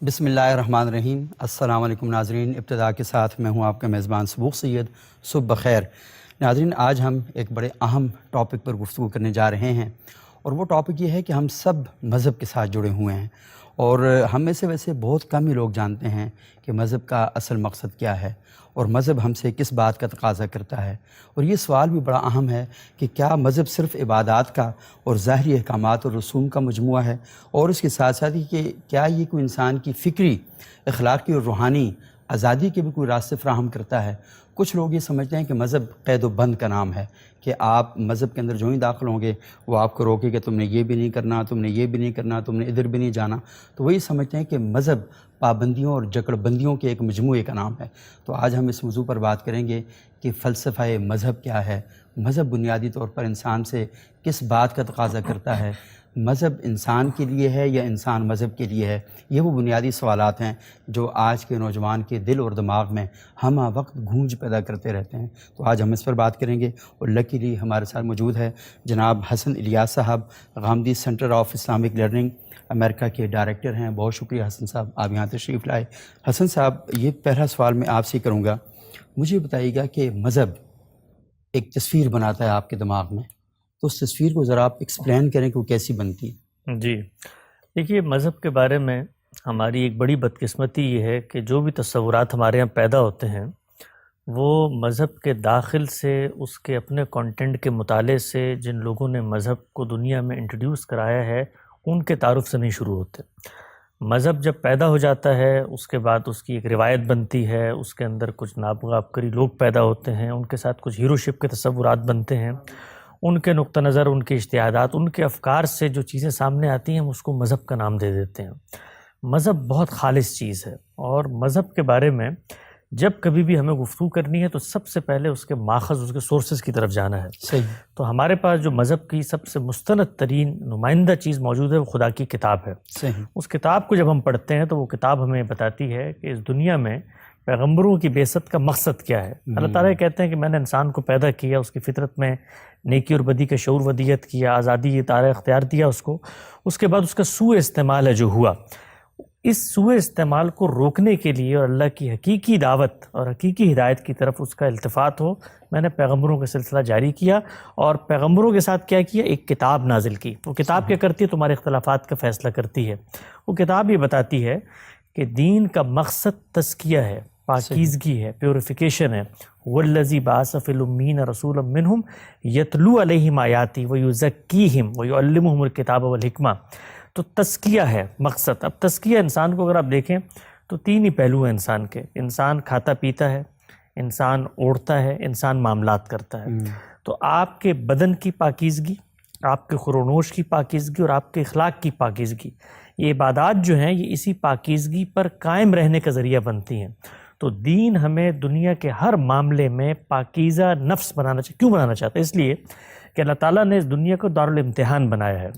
بسم اللہ الرحمن الرحیم۔ السلام علیکم ناظرین، ابتدا کے ساتھ میں ہوں آپ کا میزبان سبوق سید۔ صبح بخیر ناظرین، آج ہم ایک بڑے اہم ٹاپک پر گفتگو کرنے جا رہے ہیں، اور وہ ٹاپک یہ ہے کہ ہم سب مذہب کے ساتھ جڑے ہوئے ہیں، اور ہم میں سے ویسے بہت کم ہی لوگ جانتے ہیں کہ مذہب کا اصل مقصد کیا ہے اور مذہب ہم سے کس بات کا تقاضا کرتا ہے۔ اور یہ سوال بھی بڑا اہم ہے کہ کیا مذہب صرف عبادات کا اور ظاہری احکامات اور رسوم کا مجموعہ ہے، اور اس کے ساتھ ساتھ ہی کہ کیا یہ کوئی انسان کی فکری، اخلاقی اور روحانی آزادی کے بھی کوئی راستے فراہم کرتا ہے۔ کچھ لوگ یہ سمجھتے ہیں کہ مذہب قید و بند کا نام ہے، کہ آپ مذہب کے اندر جو ہی داخل ہوں گے وہ آپ کو روکے کہ تم نے یہ بھی نہیں کرنا، تم نے یہ بھی نہیں کرنا، تم نے ادھر بھی نہیں جانا۔ تو وہی سمجھتے ہیں کہ مذہب پابندیوں اور جکڑ بندیوں کے ایک مجموعے کا نام ہے۔ تو آج ہم اس موضوع پر بات کریں گے کہ فلسفہ مذہب کیا ہے، مذہب بنیادی طور پر انسان سے کس بات کا تقاضا کرتا ہے، مذہب انسان کے لیے ہے یا انسان مذہب کے لیے ہے۔ یہ وہ بنیادی سوالات ہیں جو آج کے نوجوان کے دل اور دماغ میں ہمہ وقت گونج پیدا کرتے رہتے ہیں۔ تو آج ہم اس پر بات کریں گے، اور لکیلی ہمارے ساتھ موجود ہے جناب حسن الیاس صاحب، Ghamidi centre of Islamic learning امریکہ کے ڈائریکٹر ہیں۔ بہت شکریہ حسن صاحب، آپ یہاں تشریف لائے۔ حسن صاحب، یہ پہلا سوال میں آپ سے کروں گا، مجھے بتائیے گا کہ مذہب ایک تصویر بناتا ہے آپ کے دماغ میں، تو اس تصویر کو ذرا آپ ایکسپلین کریں کہ وہ کیسی بنتی ہے۔ جی دیکھیے، مذہب کے بارے میں ہماری ایک بڑی بدقسمتی یہ ہے کہ جو بھی تصورات ہمارے یہاں پیدا ہوتے ہیں وہ مذہب کے داخل سے، اس کے اپنے کانٹینٹ کے مطالعے سے جن لوگوں نے مذہب کو دنیا میں انٹروڈیوس کرایا ہے ان کے تعارف سے نہیں شروع ہوتے۔ مذہب جب پیدا ہو جاتا ہے اس کے بعد اس کی ایک روایت بنتی ہے، اس کے اندر کچھ نابغہ کری لوگ پیدا ہوتے ہیں، ان کے ساتھ کچھ ہیرو شپ کے تصورات بنتے ہیں، ان کے نقطہ نظر، ان کے اجتہادات، ان کے افکار سے جو چیزیں سامنے آتی ہیں ہم اس کو مذہب کا نام دے دیتے ہیں۔ مذہب بہت خالص چیز ہے، اور مذہب کے بارے میں جب کبھی بھی ہمیں گفتگو کرنی ہے تو سب سے پہلے اس کے ماخذ، اس کے سورسز کی طرف جانا ہے۔ صحیح۔ تو ہمارے پاس جو مذہب کی سب سے مستند ترین نمائندہ چیز موجود ہے وہ خدا کی کتاب ہے۔ صحیح۔ اس کتاب کو جب ہم پڑھتے ہیں تو وہ کتاب ہمیں بتاتی ہے کہ اس دنیا میں پیغمبروں کی بعثت کا مقصد کیا ہے۔ اللہ تعالیٰ کہتے ہیں کہ میں نے انسان کو پیدا کیا، اس کی فطرت میں نیکی اور بدی کا شعور ودیت کیا، آزادی اطاعت اختیار دیا اس کو، اس کے بعد اس کا سوء استعمال ہے جو ہوا، اس سوء استعمال کو روکنے کے لیے اور اللہ کی حقیقی دعوت اور حقیقی ہدایت کی طرف اس کا التفات ہو، میں نے پیغمبروں کا سلسلہ جاری کیا، اور پیغمبروں کے ساتھ کیا کیا، ایک کتاب نازل کی۔ وہ کتاب کیا کرتی ہے؟ تمہارے اختلافات کا فیصلہ کرتی ہے۔ وہ کتاب یہ بتاتی ہے کہ دین کا مقصد تزکیہ ہے، پاکیزگی ہے، پیوریفیکیشن ہے۔ وَالَّذِي بَعَثَ فِي الْأُمِّيِّينَ رَسُولًا مِّنْهُمْ يَتْلُو عَلَيْهِمْ آيَاتِهِ وَيُزَكِّيهِمْ وَيُعَلِّمُهُمُ الْكِتَابَ وَالْحِكْمَةَ۔ تو تزکیہ ہے مقصد۔ اب تزکیہ انسان کو اگر آپ دیکھیں تو تین ہی پہلو ہیں انسان کے۔ انسان کھاتا پیتا ہے، انسان اوڑھتا ہے، انسان معاملات کرتا ہے۔ تو آپ کے بدن کی پاکیزگی، آپ کے خورونوش کی پاکیزگی اور آپ کے اخلاق کی پاکیزگی، یہ عبادات جو ہیں یہ اسی پاکیزگی پر قائم رہنے کا ذریعہ بنتی ہیں۔ تو دین ہمیں دنیا کے ہر معاملے میں پاکیزہ نفس بنانا چاہیے۔ کیوں بنانا چاہتا ہے؟ اس لیے کہ اللہ تعالیٰ نے اس دنیا کو دارالامتحان بنایا ہے۔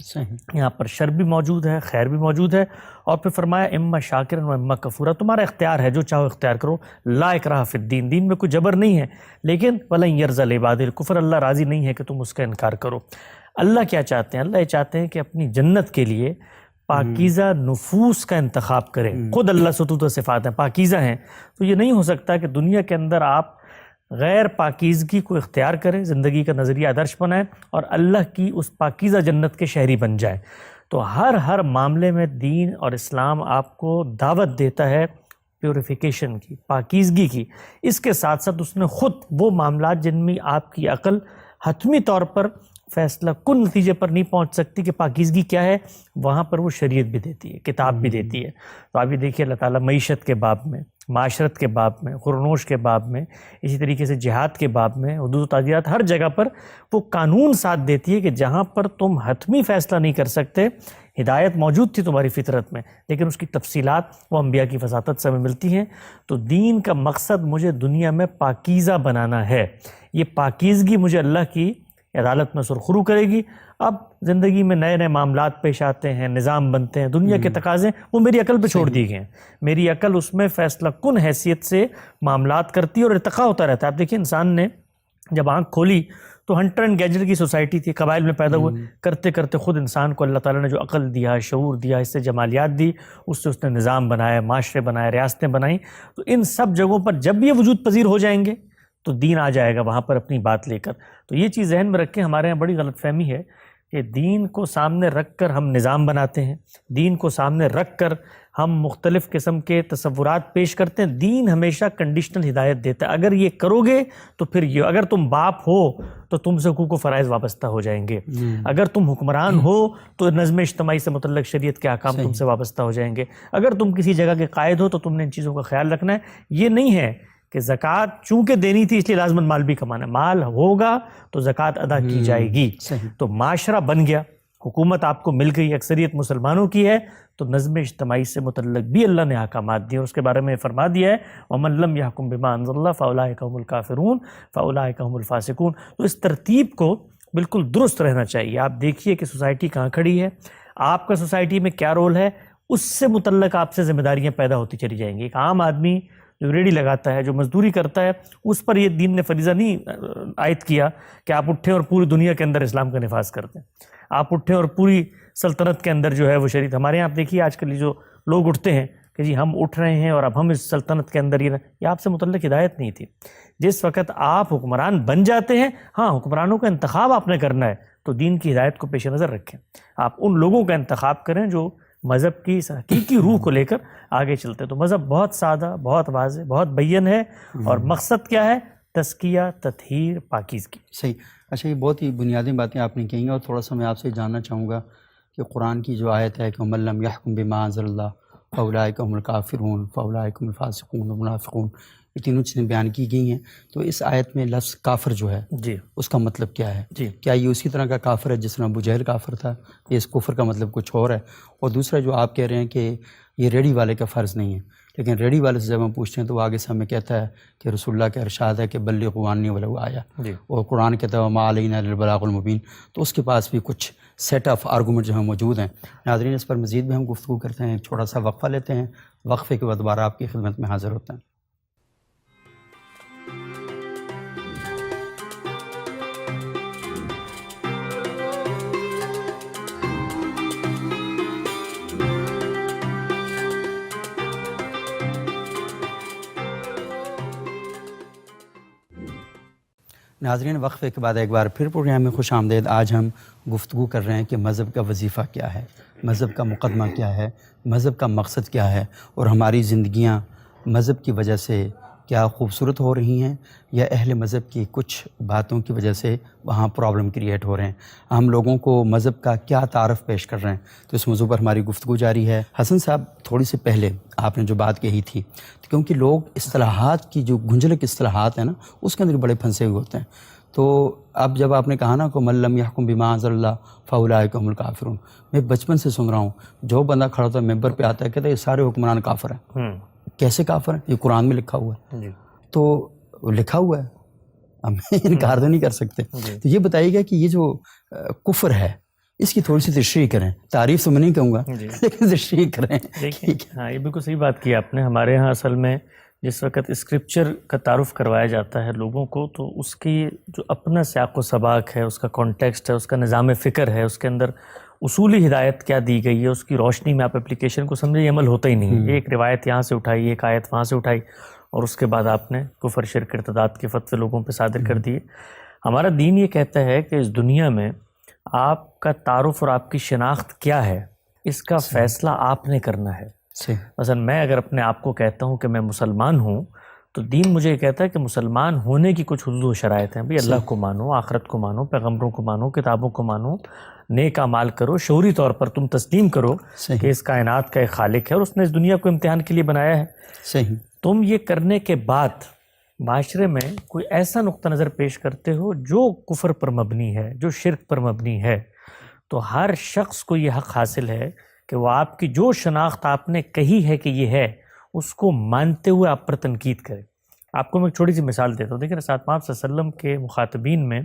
یہاں پر شر بھی موجود ہے، خیر بھی موجود ہے، اور پھر فرمایا اما شاکرا و اما کفورا، تمہارا اختیار ہے، جو چاہو اختیار کرو، لا اکراہ فی الدین، دین میں کوئی جبر نہیں ہے، لیکن ولن یرضی لعبادہ الکفر، اللہ راضی نہیں ہے کہ تم اس کا انکار کرو۔ اللہ کیا چاہتے ہیں؟ اللہ یہ چاہتے ہیں کہ اپنی جنت کے لیے پاکیزہ نفوس کا انتخاب کریں۔ خود اللہ ستوت و صفات ہیں، پاکیزہ ہیں، تو یہ نہیں ہو سکتا کہ دنیا کے اندر آپ غیر پاکیزگی کو اختیار کریں، زندگی کا نظریہ آدرش بنائیں اور اللہ کی اس پاکیزہ جنت کے شہری بن جائیں۔ تو ہر معاملے میں دین اور اسلام آپ کو دعوت دیتا ہے پیوریفیکیشن کی، پاکیزگی کی۔ اس کے ساتھ ساتھ اس نے خود وہ معاملات جن میں آپ کی عقل حتمی طور پر فیصلہ کن نتیجے پر نہیں پہنچ سکتی کہ پاکیزگی کیا ہے، وہاں پر وہ شریعت بھی دیتی ہے، کتاب بھی دیتی ہے۔ تو آپ یہ دیکھیے اللہ تعالیٰ معیشت کے باب میں، معاشرت کے باب میں، خورونوش کے باب میں، اسی طریقے سے جہاد کے باب میں، حدود و تعزیرات، ہر جگہ پر وہ قانون ساتھ دیتی ہے کہ جہاں پر تم حتمی فیصلہ نہیں کر سکتے، ہدایت موجود تھی تمہاری فطرت میں لیکن اس کی تفصیلات وہ انبیاء کی وساطت سے ہمیں ملتی ہیں۔ تو دین کا مقصد مجھے دنیا میں پاکیزہ بنانا ہے، یہ پاکیزگی مجھے اللہ کی عدالت میں سرخرو کرے گی۔ اب زندگی میں نئے نئے معاملات پیش آتے ہیں، نظام بنتے ہیں، دنیا کے تقاضے وہ میری عقل پہ چھوڑ دی گئے ہیں۔ میری عقل اس میں فیصلہ کن حیثیت سے معاملات کرتی ہے اور ارتقاء ہوتا رہتا ہے۔ آپ دیکھیں انسان نے جب آنکھ کھولی تو ہنٹر اینڈ گیجر کی سوسائٹی تھی، قبائل میں پیدا ہوئے، کرتے کرتے خود انسان کو اللہ تعالیٰ نے جو عقل دیا، شعور دیا، اس سے جمالیات دی، اس سے اس نے نظام بنایا، معاشرے بنائے، ریاستیں بنائیں. تو ان سب جگہوں پر جب یہ وجود پذیر ہو جائیں گے تو دین آ جائے گا وہاں پر اپنی بات لے کر. تو یہ چیز ذہن میں رکھیں. ہمارے یہاں بڑی غلط فہمی ہے کہ دین کو سامنے رکھ کر ہم نظام بناتے ہیں، دین کو سامنے رکھ کر ہم مختلف قسم کے تصورات پیش کرتے ہیں. دین ہمیشہ کنڈیشنل ہدایت دیتا ہے. اگر یہ کرو گے تو پھر یہ، اگر تم باپ ہو تو تم سے حقوق و فرائض وابستہ ہو جائیں گے، اگر تم حکمران ہو تو نظم اجتماعی سے متعلق شریعت کے احکام تم سے وابستہ ہو جائیں گے، اگر تم کسی جگہ کے قائد ہو تو تم نے ان چیزوں کا خیال رکھنا ہے. یہ نہیں ہے کہ زکوٰۃ چونکہ دینی تھی اس لیے لازماً مال بھی کمانا ہے. مال ہوگا تو زکوٰۃ ادا کی جائے گی. تو معاشرہ بن گیا، حکومت آپ کو مل گئی، اکثریت مسلمانوں کی ہے، تو نظم اجتماعی سے متعلق بھی اللہ نے احکامات دیے اور اس کے بارے میں فرما دیا ہے وَمَن لَّمْ يَحْكُم بِمَا أَنزَلَ اللَّهُ فَأُولَٰئِكَ هُمُ الْكَافِرُونَ فَأُولَٰئِكَ هُمُ الْفَاسِقُونَ. تو اس ترتیب کو بالکل درست رہنا چاہیے. آپ دیکھیے کہ سوسائٹی کہاں کھڑی ہے، آپ کا سوسائٹی میں کیا رول ہے، اس سے متعلق آپ سے ذمہ داریاں پیدا ہوتی چلی جائیں گی. ایک عام آدمی جو ریڑھی لگاتا ہے، جو مزدوری کرتا ہے، اس پر یہ دین نے فریضہ نہیں عائد کیا کہ آپ اٹھیں اور پوری دنیا کے اندر اسلام کا نفاذ کرتے ہیں، آپ اٹھیں اور پوری سلطنت کے اندر جو ہے وہ شریعت. ہمارے یہاں آپ دیکھیے آج کل جو لوگ اٹھتے ہیں کہ جی ہم اٹھ رہے ہیں اور اب ہم اس سلطنت کے اندر یہ آپ سے متعلق ہدایت نہیں تھی. جس وقت آپ حکمران بن جاتے ہیں، ہاں حکمرانوں کا انتخاب آپ نے کرنا ہے تو دین کی ہدایت کو پیش نظر رکھیں. آپ ان لوگوں کا انتخاب کریں جو مذہب کی حقیقی روح کو لے کر آگے چلتے ہیں. تو مذہب بہت سادہ، بہت واضح، بہت بین ہے، اور مقصد کیا ہے؟ تزکیہ، تطہیر، پاکیزگی. صحیح. اچھا، یہ بہت ہی بنیادی باتیں آپ نے کہی ہیں، اور تھوڑا سا میں آپ سے جاننا چاہوں گا کہ قرآن کی جو آیت ہے کہ وَمَن لَّمْ يَحْكُم بِمَا أَنزَلَ اللَّهُ فَأُولَٰئِكَ هُمُ الْكَافِرُونَ فَأُولَٰئِكَ هُمُ الْفَاسِقُونَ والمنافقون، یہ تینوں چیزیں بیان کی گئی ہیں. تو اس آیت میں لفظ کافر جو ہے جی اس کا مطلب کیا ہے؟ جی کیا یہ اسی طرح کا کافر ہے جس طرح ابو جہل کافر تھا، یا اس کفر کا مطلب کچھ اور ہے؟ اور دوسرا جو آپ کہہ رہے ہیں کہ یہ ریڑھی والے کا فرض نہیں ہے، لیکن ریڑھی والے سے جب ہم پوچھتے ہیں تو وہ آگے سے ہمیں کہتا ہے کہ رسول اللہ کا ارشاد ہے کہ بلغوا عنی ولو آیا، جی اور قرآن کہتا ہے وما علینا الا البلاغ المبین. تو اس کے پاس بھی کچھ سیٹ آف آرگومنٹ جو ہیں موجود ہیں. ناظرین، اس پر مزید بھی ہم گفتگو کرتے ہیں. چھوٹا سا وقفہ لیتے ہیں، وقفے کے بعد دوبارہ آپ کی خدمت میں حاضر ہوتے ہیں. ناظرین، وقفے کے بعد ایک بار پھر پروگرام میں خوش آمدید. آج ہم گفتگو کر رہے ہیں کہ مذہب کا وظیفہ کیا ہے، مذہب کا مقدمہ کیا ہے، مذہب کا مقصد کیا ہے، اور ہماری زندگیاں مذہب کی وجہ سے کیا خوبصورت ہو رہی ہیں، یا اہل مذہب کی کچھ باتوں کی وجہ سے وہاں پرابلم کریٹ ہو رہے ہیں. ہم لوگوں کو مذہب کا کیا تعارف پیش کر رہے ہیں. تو اس موضوع پر ہماری گفتگو جاری ہے. حسن صاحب، تھوڑی سی پہلے آپ نے جو بات کہی تھی، کیونکہ لوگ اصطلاحات کی جو گنجلک اصطلاحات ہیں نا، اس کے اندر بڑے پھنسے ہوئے ہوتے ہیں. تو اب جب آپ نے کہا نا کہ من لم یحکم بما انزل اللہ فاولئک هم الکافرون، میں بچپن سے سن رہا ہوں جو بندہ کھڑا ہوتا ہے ممبر پہ آتا ہے کہتا ہے یہ سارے حکمران کافر ہیں. کیسے کافر ہیں؟ یہ قرآن میں لکھا ہوا ہے. تو لکھا ہوا ہے، ہم انکار تو نہیں کر سکتے. تو یہ بتائیے گا کہ یہ جو کفر ہے اس کی تھوڑی سی تشریح کریں. تعریف تو میں نہیں کہوں گا لیکن تشریح کریں. ہاں، یہ بالکل صحیح بات کی آپ نے. ہمارے ہاں اصل میں جس وقت اسکرپچر کا تعارف کروایا جاتا ہے لوگوں کو، تو اس کی جو اپنا سیاق و سباق ہے، اس کا کانٹیکسٹ ہے، اس کا نظام فکر ہے، اس کے اندر اصولی ہدایت کیا دی گئی ہے، اس کی روشنی میں آپ اپلیکیشن کو سمجھے، یہ عمل ہوتا ہی نہیں. ایک روایت یہاں سے اٹھائی، ایک آیت وہاں سے اٹھائی، اور اس کے بعد آپ نے کفر، شرک، ارتداد کے فتوے لوگوں پہ صادر کر دیے. ہمارا دین یہ کہتا ہے کہ اس دنیا میں آپ کا تعارف اور آپ کی شناخت کیا ہے، اس کا فیصلہ آپ نے کرنا ہے. مثلا میں اگر اپنے آپ کو کہتا ہوں کہ میں مسلمان ہوں، تو دین مجھے یہ کہتا ہے کہ مسلمان ہونے کی کچھ حدود و شرائط ہیں. بھئی اللہ کو مانو، آخرت کو مانو، پیغمبروں کو مانو، کتابوں کو مانو، نیک اعمال کرو، شعوری طور پر تم تسلیم کرو کہ اس کائنات کا ایک خالق ہے اور اس نے اس دنیا کو امتحان کے لیے بنایا ہے. صحیح. تم یہ کرنے کے بعد معاشرے میں کوئی ایسا نقطہ نظر پیش کرتے ہو جو کفر پر مبنی ہے، جو شرک پر مبنی ہے، تو ہر شخص کو یہ حق حاصل ہے کہ وہ آپ کی جو شناخت آپ نے کہی ہے کہ یہ ہے، اس کو مانتے ہوئے آپ پر تنقید کرے. آپ کو میں ایک چھوٹی سی مثال دیتا ہوں. دیکھیں ساتھ آپ صلی اللہ علیہ وسلم کے مخاطبین میں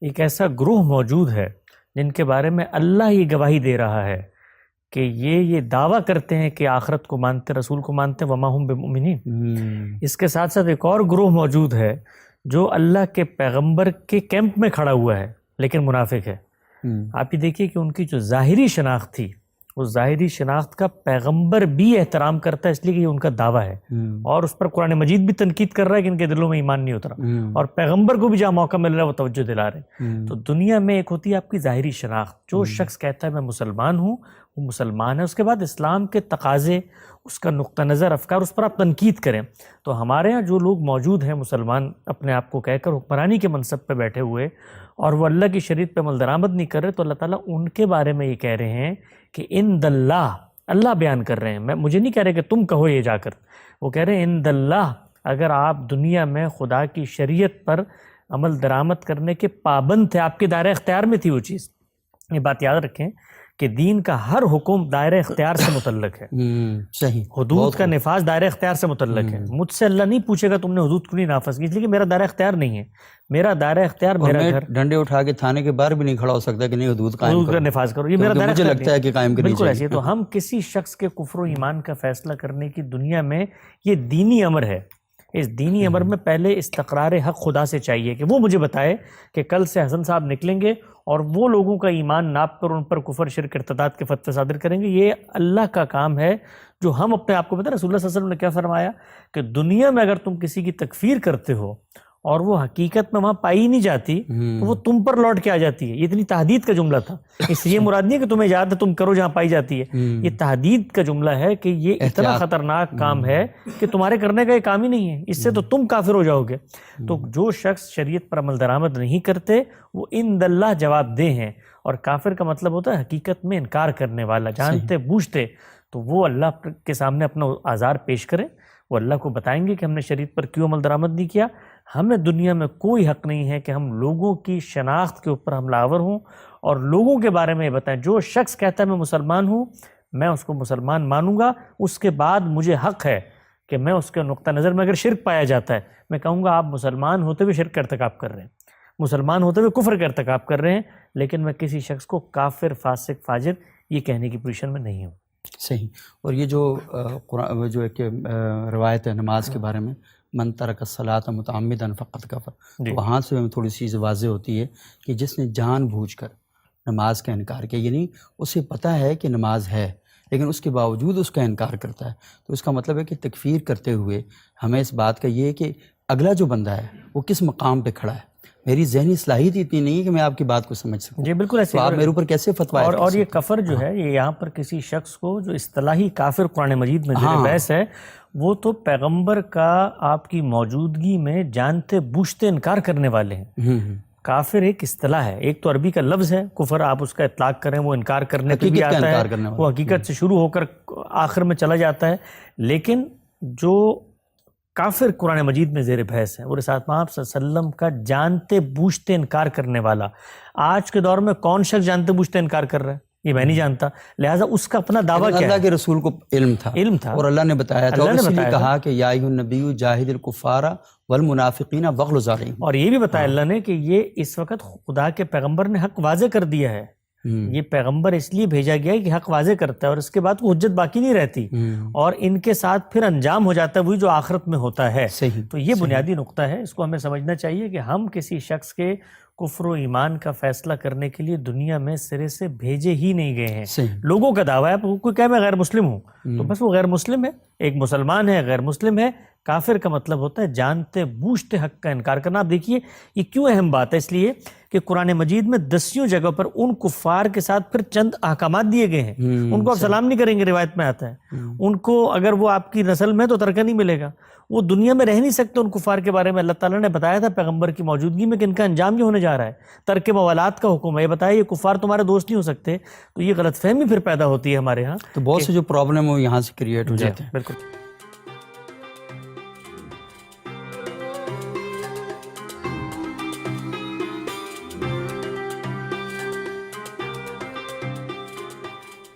ایک ایسا گروہ موجود ہے جن کے بارے میں اللہ ہی گواہی دے رہا ہے کہ یہ دعویٰ کرتے ہیں کہ آخرت کو مانتے، رسول کو مانتے، وما ہم بمؤمنین. اس کے ساتھ ساتھ ایک اور گروہ موجود ہے جو اللہ کے پیغمبر کے کیمپ میں کھڑا ہوا ہے لیکن منافق ہے. آپ یہ دیکھیے کہ ان کی جو ظاہری شناخت تھی اس ظاہری شناخت کا پیغمبر بھی احترام کرتا ہے، اس لیے کہ یہ ان کا دعویٰ ہے، اور اس پر قرآن مجید بھی تنقید کر رہا ہے کہ ان کے دلوں میں ایمان نہیں اترا، اور پیغمبر کو بھی جہاں موقع مل رہا ہے وہ توجہ دلا رہے ہیں. تو دنیا میں ایک ہوتی ہے آپ کی ظاہری شناخت، جو شخص کہتا ہے میں مسلمان ہوں وہ مسلمان ہے، اس کے بعد اسلام کے تقاضے، اس کا نقطہ نظر، افکار، اس پر آپ تنقید کریں. تو ہمارے ہاں جو لوگ موجود ہیں مسلمان اپنے آپ کو کہہ کر حکمرانی کے منصب پہ بیٹھے ہوئے اور وہ اللہ کی شریعت پہ عمل درآمد نہیں کر رہے، تو اللہ تعالیٰ ان کے بارے میں یہ کہہ رہے ہیں کہ ان دلہ، اللہ بیان کر رہے ہیں، مجھے نہیں کہہ رہے کہ تم کہو یہ جا کر، وہ کہہ رہے ہیں ان دلہ، اگر آپ دنیا میں خدا کی شریعت پر عمل درآمد کرنے کے پابند تھے، آپ کے دائرہ اختیار میں تھی وہ چیز. یہ بات یاد رکھیں کہ دین کا ہر حکم دائرہ اختیار سے متعلق ہے. صحیح. حدود کا نفاذ دائرہ اختیار سے متعلق ہے. مجھ سے اللہ نہیں پوچھے گا تم نے حدود کیوں نہیں نافذ کی، اس لیے کہ میرا دائرہ اختیار نہیں ہے. میرا دائرہ اختیار میرا گھر. ڈنڈے اٹھا کے تھانے کے باہر بھی نہیں کھڑا ہو سکتا کہ نہیں حدود قائم کا نفاذ کرو، یہ میرا دائرہ مجھے لگتا ہے کہ قائم کرنی بالکل ایسے. تو ہم کسی شخص کے کفر و ایمان کا فیصلہ کرنے کی دنیا میں، یہ دینی امر ہے. اس دینی امر میں پہلے استقرار حق خدا سے چاہیے کہ وہ مجھے بتائے کہ کل سے حسن صاحب نکلیں گے اور وہ لوگوں کا ایمان ناپ کر ان پر کفر، شرک، ارتداد کے فتوے صادر کریں گے. یہ اللہ کا کام ہے جو ہم اپنے آپ کو پتہ ہے رسول اللہ صلی اللہ علیہ وسلم نے کیا فرمایا کہ دنیا میں اگر تم کسی کی تکفیر کرتے ہو اور وہ حقیقت میں وہاں پائی نہیں جاتی تو وہ تم پر لوٹ کے آ جاتی ہے. یہ اتنی تحدید کا جملہ تھا، اس لیے مراد نہیں ہے کہ تمہیں یاد ہے تم کرو جہاں پائی جاتی ہے. یہ تحدید کا جملہ ہے کہ یہ اتنا خطرناک کام ہے کہ تمہارے کرنے کا یہ کام ہی نہیں ہے، اس سے تو تم کافر ہو جاؤ گے. تو جو شخص شریعت پر عمل درآمد نہیں کرتے وہ ان دلہ جواب دہ ہیں، اور کافر کا مطلب ہوتا ہے حقیقت میں انکار کرنے والا، جانتے بوجھتے. تو وہ اللہ کے سامنے اپنا آزار پیش کریں، وہ اللہ کو بتائیں گے کہ ہم نے شریعت پر کیوں عمل درآمد نہیں کیا. ہمیں دنیا میں کوئی حق نہیں ہے کہ ہم لوگوں کی شناخت کے اوپر حملہ آور ہوں اور لوگوں کے بارے میں یہ بتائیں. جو شخص کہتا ہے میں مسلمان ہوں میں اس کو مسلمان مانوں گا، اس کے بعد مجھے حق ہے کہ میں اس کے نقطہ نظر میں اگر شرک پایا جاتا ہے میں کہوں گا آپ مسلمان ہوتے ہوئے شرک کا ارتکاب کر رہے ہیں، مسلمان ہوتے ہوئے کفر کا ارتکاب کر رہے ہیں، لیکن میں کسی شخص کو کافر، فاسق، فاجر یہ کہنے کی پوزیشن میں نہیں ہوں. صحیح. اور یہ جو جو ایک روایت ہے نماز کے بارے میں، من ترک الصلاۃ متعمدا فقد کفر، وہاں سے ہمیں تھوڑی سی چیز واضح ہوتی ہے کہ جس نے جان بوجھ کر نماز کا انکار کیا، یعنی اسے پتہ ہے کہ نماز ہے لیکن اس کے باوجود اس کا انکار کرتا ہے، تو اس کا مطلب ہے کہ تکفیر کرتے ہوئے ہمیں اس بات کا یہ ہے کہ اگلا جو بندہ ہے وہ کس مقام پہ کھڑا ہے. میری ذہنی صلاحیت اتنی نہیں ہے کہ میں آپ کی بات کو سمجھ سکوں. جی بالکل ایسے. تو آپ میرے اوپر کیسے فتویٰ اور یہ کفر جو ہے یہ یہاں پر کسی شخص کو جو اصطلاحی کافر قرآن مجید میں زیر بحث ہے، وہ تو پیغمبر کا آپ کی موجودگی میں جانتے بوجھتے انکار کرنے والے ہیں. کافر ایک اصطلاح ہے، ایک تو عربی کا لفظ ہے کفر، آپ اس کا اطلاق کریں وہ انکار کرنے پہ بھی آتا ہے، وہ حقیقت سے شروع ہو کر آخر میں چلا جاتا ہے. لیکن جو کافر قرآن مجید میں زیر بحث ہے وہ رسالت مآب صلی اللہ علیہ وسلم کا جانتے بوجھتے انکار کرنے والا. آج کے دور میں کون شخص جانتے بوجھتے انکار کر رہا ہے؟ یہ میں نہیں جانتا، لہٰذا اس کا اپنا دعویٰ کیا ہے؟ اللہ کے رسول کو علم تھا اور اللہ نے بتایا تھا، اس لیے کہا کہ یا ایھا النبی جاہد الکفار والمنافقین واغلظ علیہم. اور یہ بھی بتایا اللہ نے کہ یہ اس وقت خدا کے پیغمبر نے حق واضح کر دیا ہے. یہ پیغمبر اس لیے بھیجا گیا ہے کہ حق واضح کرتا ہے اور اس کے بعد وہ حجت باقی نہیں رہتی اور ان کے ساتھ پھر انجام ہو جاتا ہے وہی جو آخرت میں ہوتا ہے. تو یہ بنیادی نقطہ ہے، اس کو ہمیں سمجھنا چاہیے کہ ہم کسی شخص کے کفر و ایمان کا فیصلہ کرنے کے لیے دنیا میں سرے سے بھیجے ہی نہیں گئے ہیں. لوگوں کا دعویٰ ہے، کوئی کہے میں غیر مسلم ہوں تو بس وہ غیر مسلم ہے. ایک مسلمان ہے، غیر مسلم ہے. کافر کا مطلب ہوتا ہے جانتے بوجھتے حق کا انکار کرنا. آپ دیکھیے یہ کیوں اہم بات ہے، اس لیے کہ قرآن مجید میں 10 جگہ پر ان کفار کے ساتھ پھر چند احکامات دیے گئے ہیں. ان کو آپ سلام نہیں کریں گے، روایت میں آتا ہے. ان کو اگر وہ آپ کی نسل میں تو ترکہ نہیں ملے گا، وہ دنیا میں رہ نہیں سکتے. ان کفار کے بارے میں اللہ تعالیٰ نے بتایا تھا پیغمبر کی موجودگی میں کہ ان کا انجام یہ ہونے جا رہا ہے. ترک موالات کا حکم ہے، یہ بتایا یہ کفار تمہارے دوست نہیں ہو سکتے. تو یہ غلط فہمی پھر پیدا ہوتی ہے ہمارے ہاں، تو بہت سے جو پرابلم ہو یہاں سے کریٹ ہو جاتے ہیں. بالکل.